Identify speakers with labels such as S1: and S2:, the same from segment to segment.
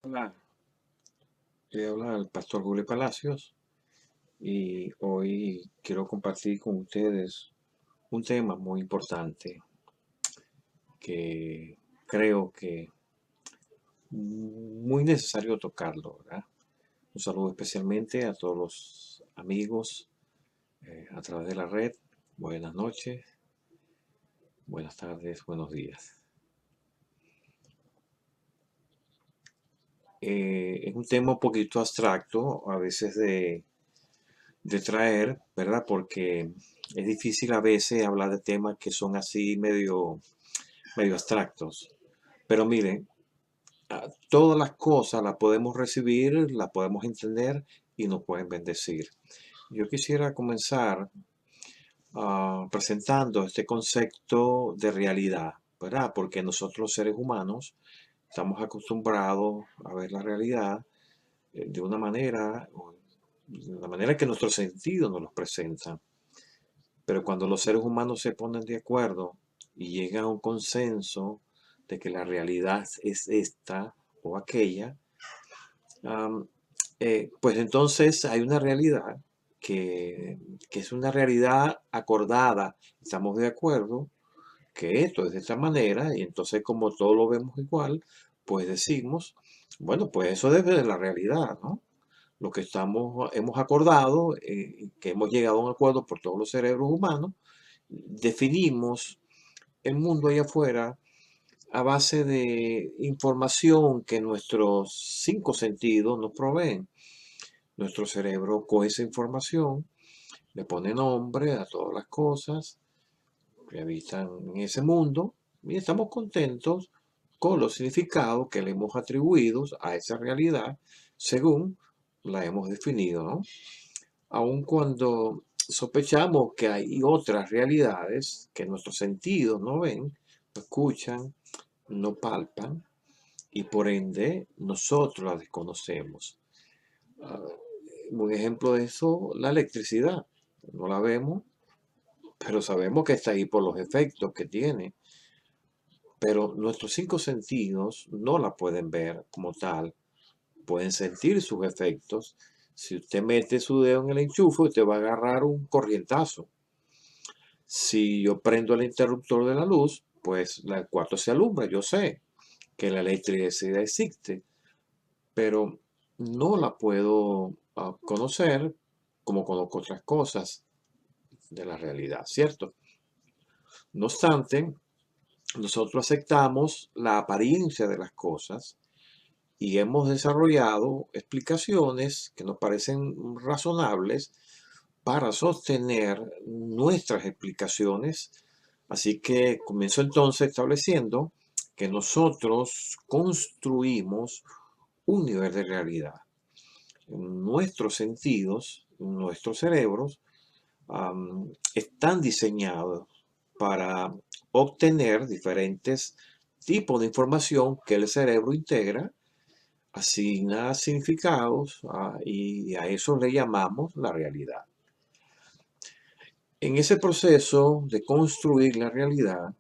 S1: Hola, le habla el pastor Julio Palacios y hoy quiero compartir con ustedes un tema muy importante que creo que muy necesario tocarlo, ¿verdad? Un saludo especialmente a todos los amigos a través de la red. Buenas noches, buenas tardes, buenos días. Es un tema un poquito abstracto, a veces de traer, ¿verdad? Porque es difícil a veces hablar de temas que son así medio abstractos. Pero miren, todas las cosas las podemos recibir, las podemos entender y nos pueden bendecir. Yo quisiera comenzar presentando este concepto de realidad, ¿verdad? Porque nosotros los seres humanos estamos acostumbrados a ver la realidad de una manera, o de la manera que nuestros sentidos nos los presentan. Pero cuando los seres humanos se ponen de acuerdo y llegan a un consenso de que la realidad es esta o aquella, am, pues entonces hay una realidad que, que es una realidad acordada. Estamos de acuerdo que esto es de esta manera y entonces como todos lo vemos igual, pues decimos, bueno, pues eso debe de la realidad, ¿no? Lo que hemos acordado, que hemos llegado a un acuerdo por todos los cerebros humanos, definimos el mundo allá afuera a base de información que nuestros cinco sentidos nos proveen. Nuestro cerebro coge esa información, le pone nombre a todas las cosas que habitan en ese mundo y estamos contentos con los significados que le hemos atribuido a esa realidad según la hemos definido, ¿no? Aun cuando sospechamos que hay otras realidades que nuestros sentidos no ven, no escuchan, no palpan y por ende nosotros las desconocemos. Ah, un ejemplo de eso, la electricidad. No la vemos, pero sabemos que está ahí por los efectos que tiene. Pero nuestros cinco sentidos no la pueden ver como tal, pueden sentir sus efectos. Si usted mete su dedo en el enchufe, usted va a agarrar un corrientazo. Si yo prendo el interruptor de la luz, pues el cuarto se alumbra. Yo sé que la electricidad existe, pero no la puedo conocer como conozco otras cosas de la realidad, ¿cierto? No obstante, nosotros aceptamos la apariencia de las cosas y hemos desarrollado explicaciones que nos parecen razonables para sostener nuestras explicaciones. Así que comienzo entonces estableciendo que nosotros construimos un nivel de realidad. Nuestros sentidos, nuestros cerebros, están diseñados para obtener diferentes tipos de información que el cerebro integra, asigna significados, y a eso le llamamos la realidad. En ese proceso de construir la realidad,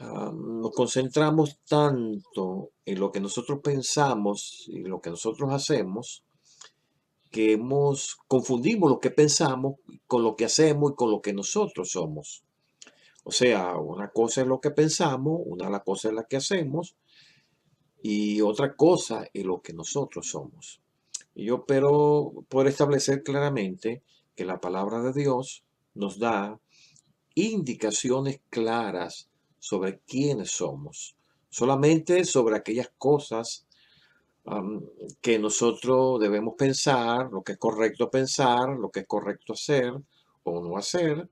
S1: nos concentramos tanto en lo que nosotros pensamos y lo que nosotros hacemos, que confundimos lo que pensamos con lo que hacemos y con lo que nosotros somos. O sea, una cosa es lo que pensamos, una cosa es la que hacemos y otra cosa es lo que nosotros somos. Y yo espero poder establecer claramente que la palabra de Dios nos da indicaciones claras sobre quiénes somos, solamente sobre aquellas cosas am, que nosotros debemos pensar, lo que es correcto pensar, lo que es correcto hacer o no hacer,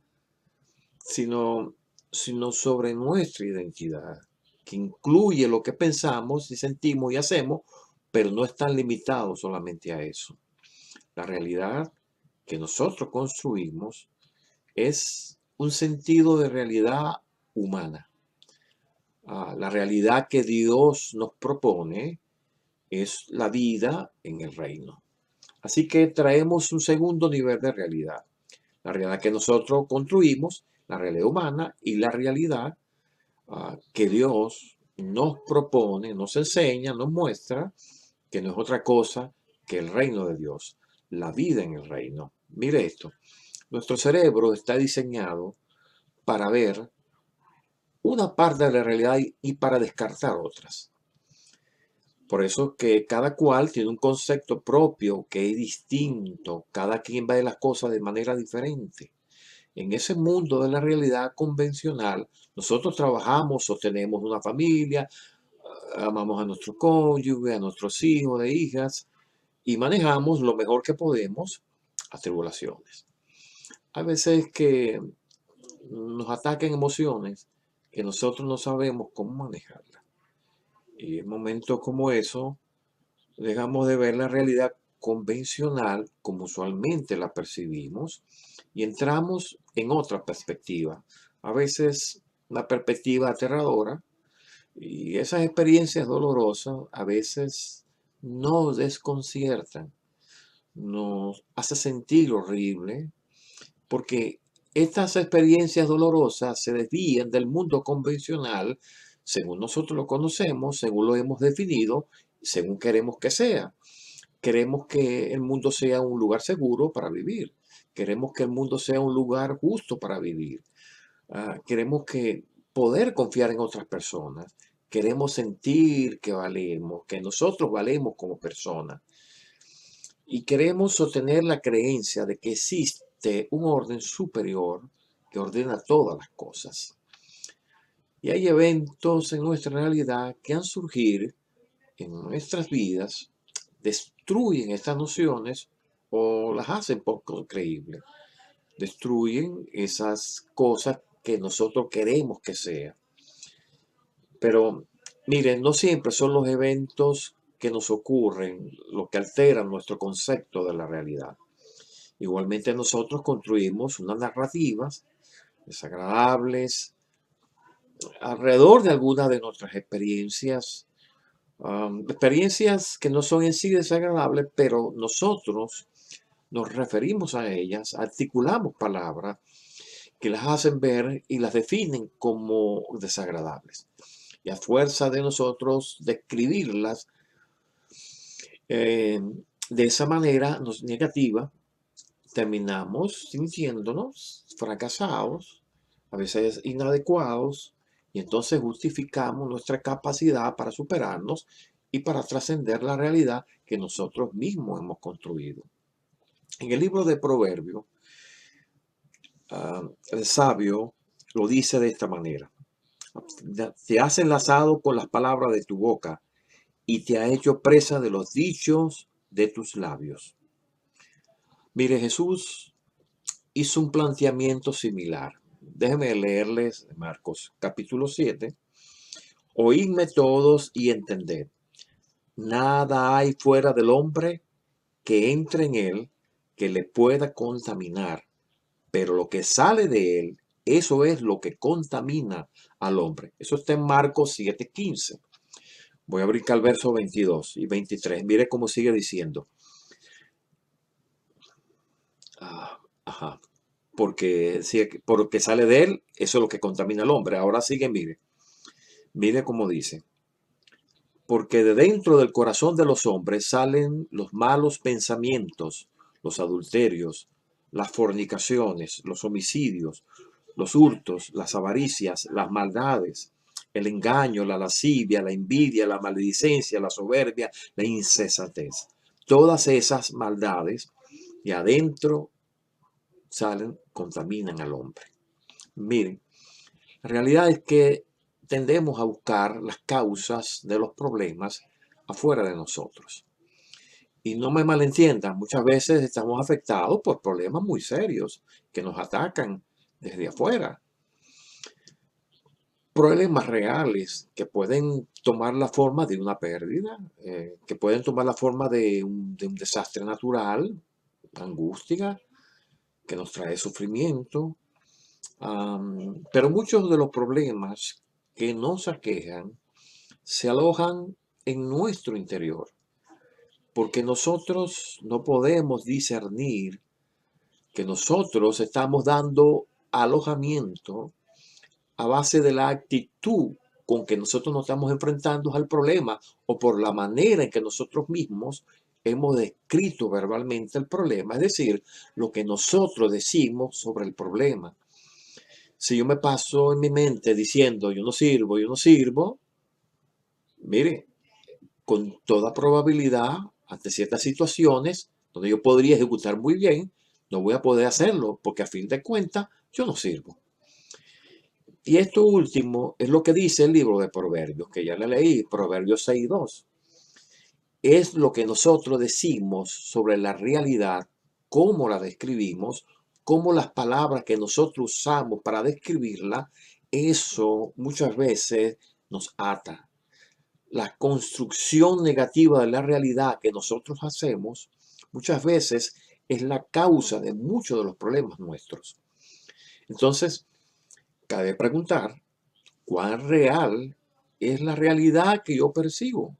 S1: sino, sino sobre nuestra identidad, que incluye lo que pensamos y sentimos y hacemos, pero no están limitados solamente a eso. La realidad que nosotros construimos es un sentido de realidad humana. La realidad que Dios nos propone es la vida en el reino. Así que traemos un segundo nivel de realidad. La realidad que nosotros construimos, la realidad humana y la realidad que Dios nos propone, nos enseña, nos muestra que no es otra cosa que el reino de Dios, la vida en el reino. Mire esto, nuestro cerebro está diseñado para ver una parte de la realidad y para descartar otras. Por eso que cada cual tiene un concepto propio que es distinto, cada quien ve las cosas de manera diferente. En ese mundo de la realidad convencional, nosotros trabajamos, sostenemos una familia, amamos a nuestro cónyuge, a nuestros hijos e hijas y manejamos lo mejor que podemos las tribulaciones. A veces que nos atacan emociones que nosotros no sabemos cómo manejarlas. Y en momentos como eso, dejamos de ver la realidad convencional como usualmente la percibimos y entramos en otra perspectiva. A veces una perspectiva aterradora y esas experiencias dolorosas a veces nos desconciertan, nos hace sentir horrible porque estas experiencias dolorosas se desvían del mundo convencional según nosotros lo conocemos, según lo hemos definido, según queremos que sea. Queremos que el mundo sea un lugar seguro para vivir. Queremos que el mundo sea un lugar justo para vivir. Queremos que poder confiar en otras personas. Queremos sentir que valemos, que nosotros valemos como personas. Y queremos sostener la creencia de que existe un orden superior que ordena todas las cosas. Y hay eventos en nuestra realidad que han surgido en nuestras vidas, destruyen estas nociones o las hacen poco creíbles. Destruyen esas cosas que nosotros queremos que sean. Pero miren, no siempre son los eventos que nos ocurren los que alteran nuestro concepto de la realidad. Igualmente nosotros construimos unas narrativas desagradables alrededor de algunas de nuestras experiencias, experiencias que no son en sí desagradables, pero nosotros nos referimos a ellas, articulamos palabras que las hacen ver y las definen como desagradables. Y a fuerza de nosotros describirlas de esa manera negativa, terminamos sintiéndonos fracasados, a veces inadecuados, y entonces justificamos nuestra capacidad para superarnos y para trascender la realidad que nosotros mismos hemos construido. En el libro de Proverbios, el sabio lo dice de esta manera: te has enlazado con las palabras de tu boca y te ha hecho presa de los dichos de tus labios. Mire, Jesús hizo un planteamiento similar. Déjenme leerles Marcos capítulo 7. Oídme todos y entended. Nada hay fuera del hombre que entre en él que le pueda contaminar, pero lo que sale de él, eso es lo que contamina al hombre. Eso está en Marcos 7:15. Voy a brincar al verso 22 y 23. Mire cómo sigue diciendo. Porque sale de él, eso es lo que contamina al hombre. Ahora sigue, mire cómo dice. Porque de dentro del corazón de los hombres salen los malos pensamientos, los adulterios, las fornicaciones, los homicidios, los hurtos, las avaricias, las maldades, el engaño, la lascivia, la envidia, la maledicencia, la soberbia, la insensatez. Todas esas maldades y adentro salen, contaminan al hombre. Miren, la realidad es que tendemos a buscar las causas de los problemas afuera de nosotros. Y no me malentiendan, muchas veces estamos afectados por problemas muy serios que nos atacan desde afuera. Problemas reales que pueden tomar la forma de una pérdida, que pueden tomar la forma de un desastre natural, angustia, que nos trae sufrimiento. Pero muchos de los problemas que nos aquejan se alojan en nuestro interior, porque nosotros no podemos discernir que nosotros estamos dando alojamiento a base de la actitud con que nosotros nos estamos enfrentando al problema o por la manera en que nosotros mismos hemos descrito verbalmente el problema, es decir, lo que nosotros decimos sobre el problema. Si yo me paso en mi mente diciendo yo no sirvo, mire, con toda probabilidad, ante ciertas situaciones donde yo podría ejecutar muy bien, no voy a poder hacerlo porque a fin de cuentas yo no sirvo. Y esto último es lo que dice el libro de Proverbios, que ya le leí, Proverbios 6:2. Es lo que nosotros decimos sobre la realidad, cómo la describimos, cómo las palabras que nosotros usamos para describirla, eso muchas veces nos ata. La construcción negativa de la realidad que nosotros hacemos muchas veces es la causa de muchos de los problemas nuestros. Entonces, cabe preguntar, ¿cuán real es la realidad que yo percibo?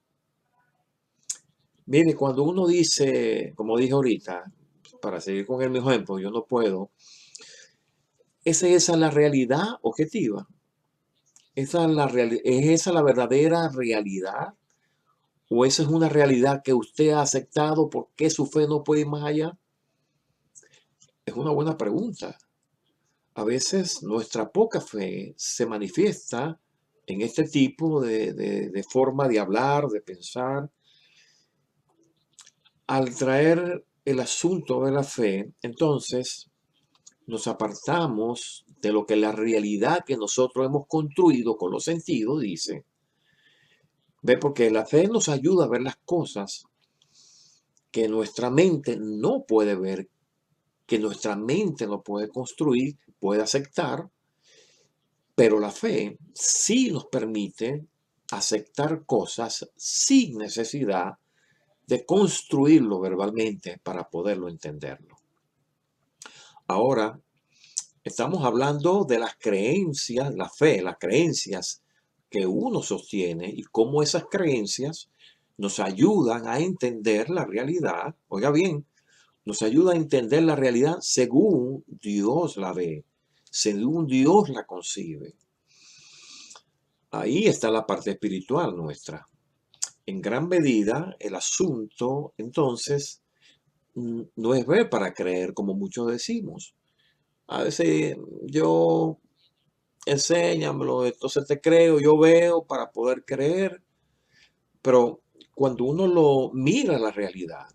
S1: Mire, cuando uno dice, como dije ahorita, para seguir con el mismo ejemplo, yo no puedo, ¿esa es la realidad objetiva? ¿Es esa la verdadera realidad? ¿O esa es una realidad que usted ha aceptado porque su fe no puede ir más allá? Es una buena pregunta. A veces nuestra poca fe se manifiesta en este tipo de forma de hablar, de pensar. Al traer el asunto de la fe, entonces nos apartamos de lo que la realidad que nosotros hemos construido con los sentidos dice. ¿Ve? Porque la fe nos ayuda a ver las cosas que nuestra mente no puede ver, que nuestra mente no puede construir, puede aceptar, pero la fe sí nos permite aceptar cosas sin necesidad de construirlo verbalmente para poderlo entenderlo. Ahora, estamos hablando de las creencias, la fe, las creencias que uno sostiene y cómo esas creencias nos ayudan a entender la realidad. Oiga bien, nos ayuda a entender la realidad según Dios la ve, según Dios la concibe. Ahí está la parte espiritual nuestra. En gran medida, el asunto, entonces, no es ver para creer, como muchos decimos. A veces yo, enséñamelo, entonces te creo, yo veo para poder creer, pero cuando uno lo mira la realidad,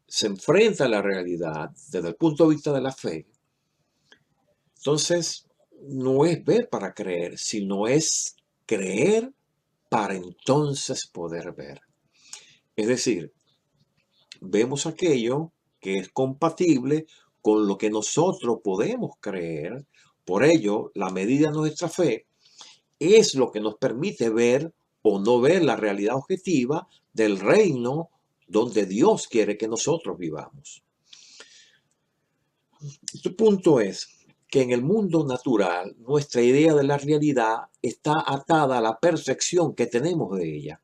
S1: se enfrenta a la realidad desde el punto de vista de la fe, entonces no es ver para creer, sino es creer para entonces poder ver. Es decir, vemos aquello que es compatible con lo que nosotros podemos creer. Por ello, la medida de nuestra fe es lo que nos permite ver o no ver la realidad objetiva del reino donde Dios quiere que nosotros vivamos. Tu punto es que en el mundo natural nuestra idea de la realidad está atada a la percepción que tenemos de ella.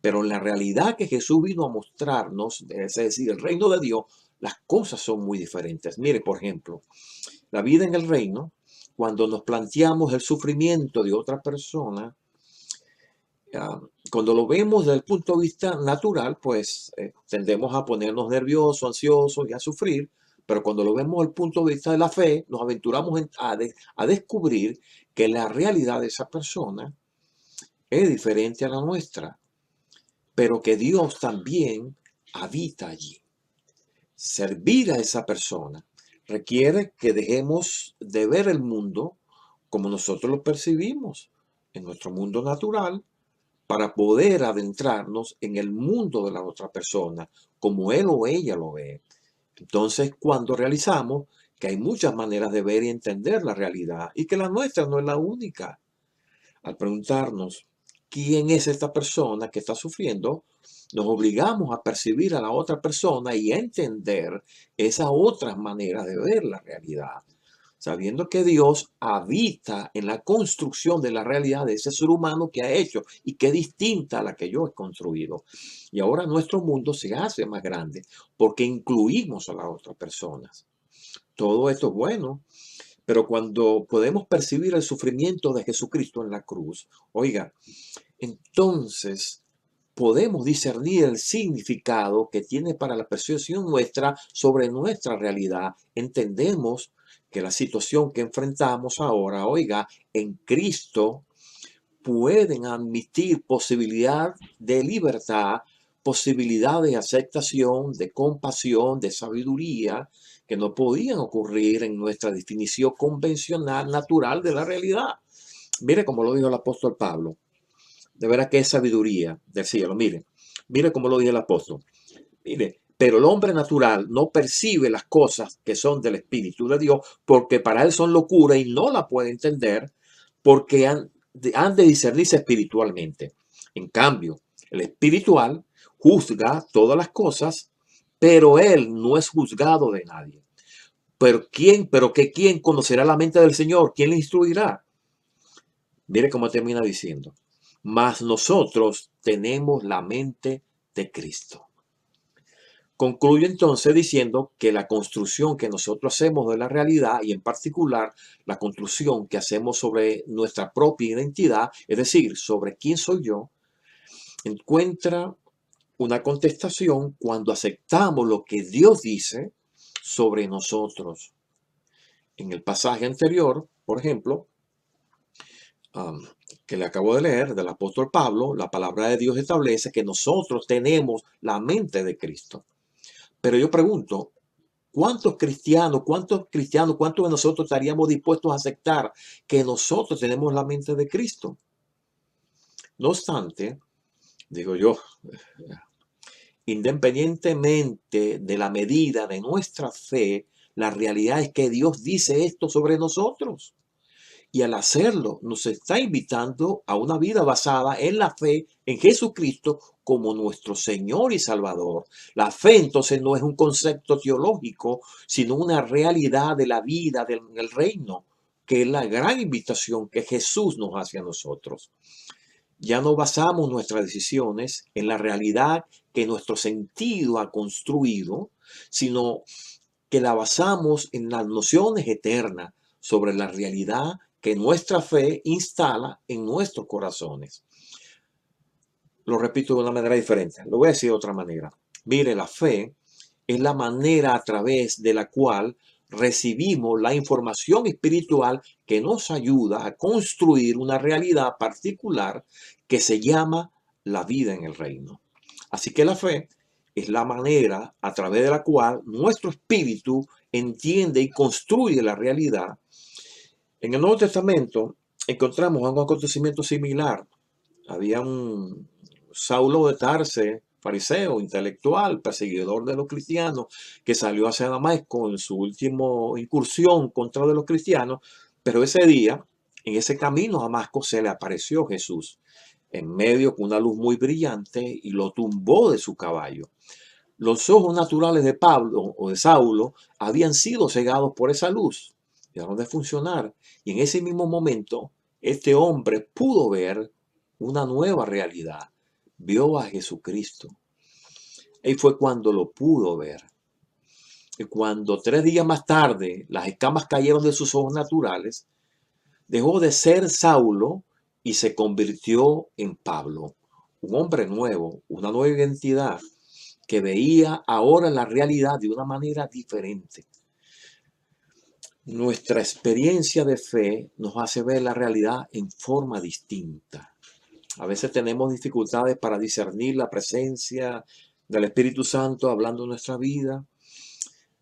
S1: Pero en la realidad que Jesús vino a mostrarnos, es decir, el reino de Dios, las cosas son muy diferentes. Mire, por ejemplo, la vida en el reino, cuando nos planteamos el sufrimiento de otra persona, cuando lo vemos desde el punto de vista natural, pues tendemos a ponernos nerviosos, ansiosos y a sufrir. Pero cuando lo vemos desde el punto de vista de la fe, nos aventuramos a descubrir que la realidad de esa persona es diferente a la nuestra, pero que Dios también habita allí. Servir a esa persona requiere que dejemos de ver el mundo como nosotros lo percibimos, en nuestro mundo natural, para poder adentrarnos en el mundo de la otra persona, como él o ella lo ve. Entonces, cuando realizamos que hay muchas maneras de ver y entender la realidad y que la nuestra no es la única, al preguntarnos quién es esta persona que está sufriendo, nos obligamos a percibir a la otra persona y a entender esas otras maneras de ver la realidad, sabiendo que Dios habita en la construcción de la realidad de ese ser humano que ha hecho y que es distinta a la que yo he construido. Y ahora nuestro mundo se hace más grande porque incluimos a las otras personas. Todo esto es bueno, Pero cuando podemos percibir el sufrimiento de Jesucristo en la cruz, oiga, entonces podemos discernir el significado que tiene para la percepción nuestra sobre nuestra realidad. Entendemos que la situación que enfrentamos ahora, oiga, en Cristo pueden admitir posibilidad de libertad, posibilidad de aceptación, de compasión, de sabiduría, que no podían ocurrir en nuestra definición convencional, natural de la realidad. Mire como lo dijo el apóstol Pablo. De veras que es sabiduría del cielo. Mire como lo dijo el apóstol. Mire, pero el hombre natural no percibe las cosas que son del Espíritu de Dios porque para él son locura y no la puede entender porque han de discernirse espiritualmente. En cambio, el espiritual juzga todas las cosas, pero él no es juzgado de nadie. ¿Quién conocerá la mente del Señor? ¿Quién le instruirá? Mire cómo termina diciendo. Mas nosotros tenemos la mente de Cristo. Concluye entonces diciendo que la construcción que nosotros hacemos de la realidad y en particular la construcción que hacemos sobre nuestra propia identidad, es decir, sobre quién soy yo, encuentra una contestación cuando aceptamos lo que Dios dice sobre nosotros. En el pasaje anterior, por ejemplo, que le acabo de leer del apóstol Pablo, la palabra de Dios establece que nosotros tenemos la mente de Cristo. Pero yo pregunto, cuántos de nosotros estaríamos dispuestos a aceptar que nosotros tenemos la mente de Cristo? No obstante, digo yo, independientemente de la medida de nuestra fe, la realidad es que Dios dice esto sobre nosotros. Y al hacerlo, nos está invitando a una vida basada en la fe en Jesucristo como nuestro Señor y Salvador. La fe entonces no es un concepto teológico, sino una realidad de la vida del reino, que es la gran invitación que Jesús nos hace a nosotros. Ya no basamos nuestras decisiones en la realidad que nuestro sentido ha construido, sino que la basamos en las nociones eternas sobre la realidad que nuestra fe instala en nuestros corazones. Lo repito de una manera diferente, lo voy a decir de otra manera. Mire, la fe es la manera a través de la cual recibimos la información espiritual que nos ayuda a construir una realidad particular que se llama la vida en el reino. Así que la fe es la manera a través de la cual nuestro espíritu entiende y construye la realidad. En el Nuevo Testamento encontramos un acontecimiento similar. Había un Saulo de Tarse, fariseo, intelectual, perseguidor de los cristianos, que salió hacia Damasco en su última incursión contra de los cristianos, pero ese día, en ese camino a Damasco, se le apareció Jesús en medio con una luz muy brillante y lo tumbó de su caballo. Los ojos naturales de Pablo o de Saulo habían sido cegados por esa luz, dejaron de funcionar, y en ese mismo momento este hombre pudo ver una nueva realidad, vio a Jesucristo. Y fue cuando lo pudo ver. Y cuando 3 días más tarde las escamas cayeron de sus ojos naturales, dejó de ser Saulo y se convirtió en Pablo, un hombre nuevo, una nueva identidad que veía ahora la realidad de una manera diferente. Nuestra experiencia de fe nos hace ver la realidad en forma distinta. A veces tenemos dificultades para discernir la presencia del Espíritu Santo hablando en nuestra vida.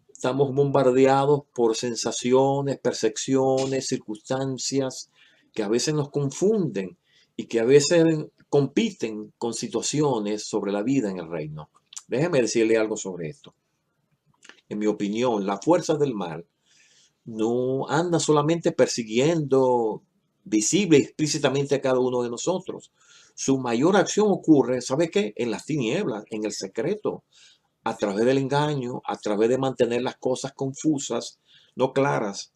S1: Estamos bombardeados por sensaciones, percepciones, circunstancias que a veces nos confunden y que a veces compiten con situaciones sobre la vida en el reino. Déjeme decirle algo sobre esto. En mi opinión, las fuerzas del mal no andan solamente persiguiendo visible y explícitamente a cada uno de nosotros. Su mayor acción ocurre, ¿sabe qué? En las tinieblas, en el secreto, a través del engaño, a través de mantener las cosas confusas, no claras.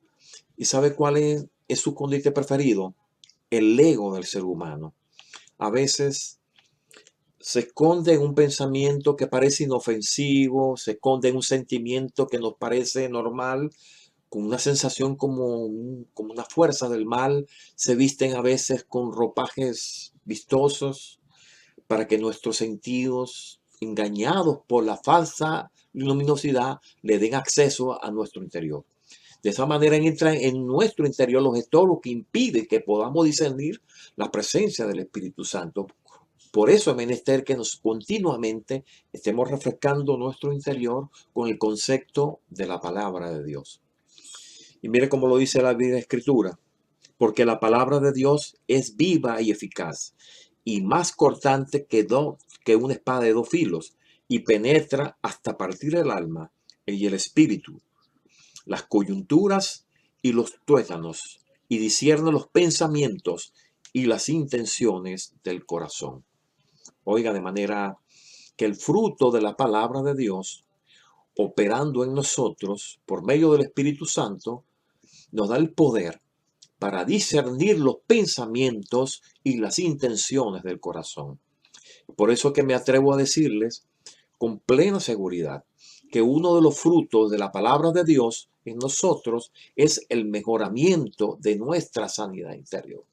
S1: ¿Y sabe cuál es su escondite preferido? El ego del ser humano. A veces se esconde en un pensamiento que parece inofensivo, se esconde en un sentimiento que nos parece normal, con una sensación como una fuerza del mal, se visten a veces con ropajes vistosos para que nuestros sentidos, engañados por la falsa luminosidad, le den acceso a nuestro interior. De esa manera entra en nuestro interior los estorbos que impiden que podamos discernir la presencia del Espíritu Santo. Por eso es menester que nos continuamente estemos refrescando nuestro interior con el concepto de la palabra de Dios. Y mire cómo lo dice la Biblia Escritura, porque la palabra de Dios es viva y eficaz, y más cortante que una espada de dos filos, y penetra hasta partir el alma y el espíritu, las coyunturas y los tuétanos, y discierne los pensamientos y las intenciones del corazón. Oiga, de manera que el fruto de la palabra de Dios, operando en nosotros por medio del Espíritu Santo, nos da el poder para discernir los pensamientos y las intenciones del corazón. Por eso que me atrevo a decirles con plena seguridad que uno de los frutos de la palabra de Dios en nosotros es el mejoramiento de nuestra sanidad interior.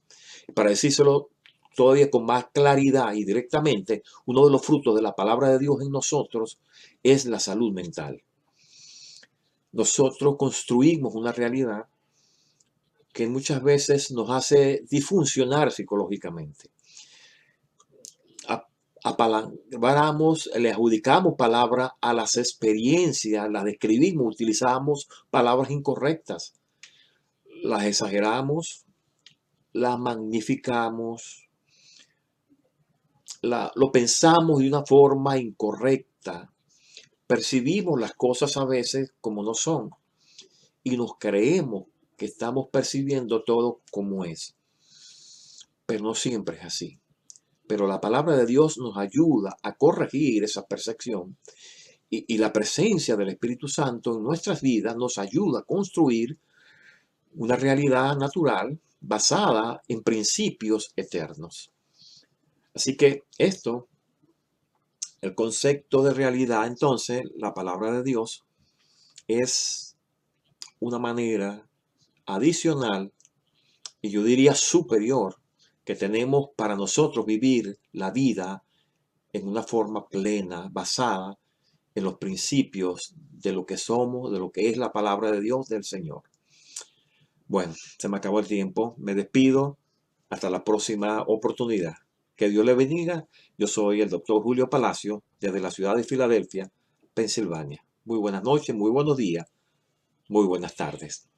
S1: Para decírselo todavía con más claridad y directamente, uno de los frutos de la palabra de Dios en nosotros es la salud mental. Nosotros construimos una realidad que muchas veces nos hace disfuncionar psicológicamente. Apalabramos, le adjudicamos palabras a las experiencias, las describimos, utilizamos palabras incorrectas, las exageramos, las magnificamos, lo pensamos de una forma incorrecta, percibimos las cosas a veces como no son y nos creemos que estamos percibiendo todo como es, pero no siempre es así. Pero la palabra de Dios nos ayuda a corregir esa percepción y la presencia del Espíritu Santo en nuestras vidas nos ayuda a construir una realidad natural basada en principios eternos. Así que esto, el concepto de realidad, entonces, la palabra de Dios es una manera adicional y yo diría superior que tenemos para nosotros vivir la vida en una forma plena, basada en los principios de lo que somos, de lo que es la palabra de Dios del Señor. Bueno, se me acabó el tiempo. Me despido. Hasta la próxima oportunidad. Que Dios le bendiga. Yo soy el doctor Julio Palacio, desde la ciudad de Filadelfia, Pensilvania. Muy buenas noches, muy buenos días, muy buenas tardes.